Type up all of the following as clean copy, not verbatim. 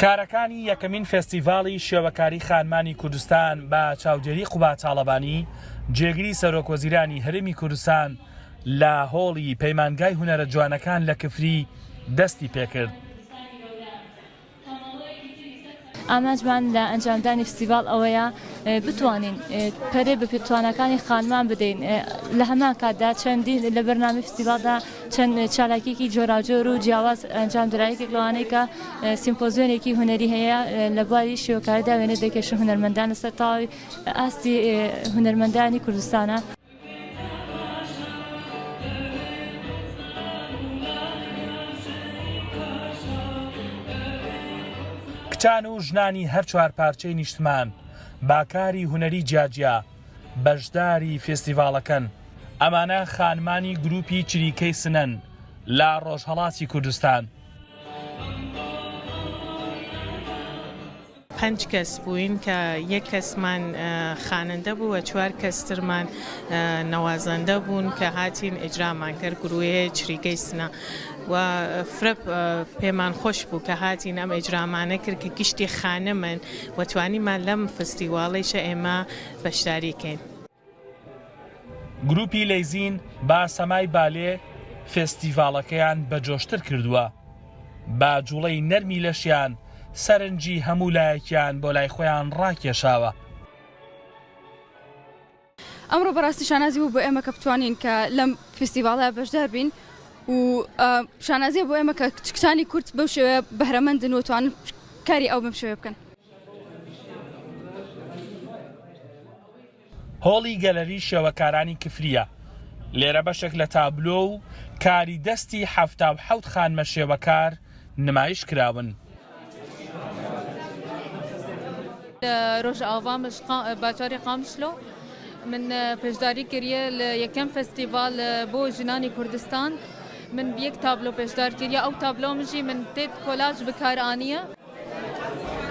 کارەکانی یەکەمین فێستیڤاڵی شێوەکاری خانمانی کوردستان بە چاودێری قوبا تاڵەبانی جێگیری سەرۆکوەزیرانی هەرێمی کوردستان لە هۆڵی پەیمانگای هونەرە جوانەکان لە کفری دەستی پێکرد. ئاماجمان لە ئەنجامدانی فستیڤاڵ ئەوەیە بتوانین پەرێ بە پێتوانەکانی خانمان بدەین. لە هەمان کاتدا چەندین لە بەرنامەی فستیڤاڵدا چەند چالاکیێکی جۆراوجۆر و جیاواز ئەنجام درایەکێک لەوانەیە کە سیمپۆزیۆنێکی هونەری هەیە لە بواری شێوەکاریدا وێنە دەکێشن هونەرمەندان لەسەر تاوی ئاستی هونەرمەندانی کوردستانە. کچان و ژنانی هەر چوار پارچەی نیشتمان باکاری هونەری جیاجیا بەشداری فێستیڤاڵەکەن. ئەمانە خانمانی گروپی چریکەی سنەن لە ڕۆژهەڵاتی کوردستان. 5 کەس بووین کە یەک کەسمان خواننده بوو و 4 کەسترمان نەوازەندە بوون کە هاتین ئیجرامان کرد گروهی چریکەی سنە و فرە پێمان خۆش بوو کە هاتین ئەم ئیجرامانە کرد کە گشتی خانەمن و توانیمان لەم فستیڤاڵیشە ئێمە بەشداریکەین. گروپی لەیزین با سەمای بالێ فێستیڤاڵەکەیان بەجۆشتر کردووە. با جوڵەی نەرمی لەشیان سەرنجی هەموو لایەکیان بۆ لای خۆیان ڕاکێشاوە. ئەمڕۆ بەڕاستی شانازی بوو بۆ ئێمە کە بتوانین کە لەم فستیڤاڵە بەشدار بین و شانازیە بۆ ئێمە کە کچانی کورد بەو شێوەیە بەهرەمەندن و توانن کاری ئەو بەم شێوەیە بکەن. هۆڵی گەلەری شێوەکارانی کفریە. لێرە بەشێک لە تابلۆ و کاری دەستی 77 خانمە شێوەکار نمایش کراون. ڕۆژە ئاوامش باجاری قامشلۆ من پێشداری کردیە لە یەکەم فستیڤال بۆ ژنانی کوردستان. من یەک تابلۆ پێشدار کردیە ئەو تابلۆمژی من تێت کۆلاژ بکارانیە.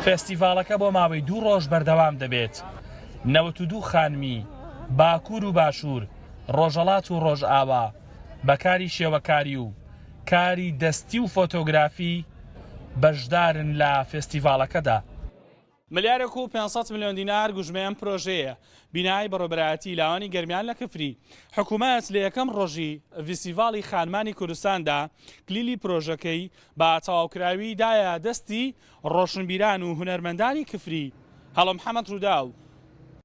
فێستیڤاڵەکە بۆ ماوەی 2 ڕۆژ بەردەوام دەبێت. 92 خانمی باکوور و باشوور ڕۆژهەڵات و ڕۆژئاوا بەکاری شێوەکاری و کاری دەستی و فۆتۆگرافی بەشدارن لە فێستیڤاڵەکەدا. ملیارێک و 500 میلیۆن دینار گوژمەیان پرۆژەیە بینای بەڕێوەبەرایەتی لاوانی گەرمیان لە کفری. حکوومەت لە یەکەم ڕۆژی فستیڤاڵی خانمانی کوردستاندا کلیلی پرۆژەکەی با تەواوکراوی دایە دەستی ڕۆشنبیران و هونەرمەندانی کفری. هەڵە محەممەد ڕوودا و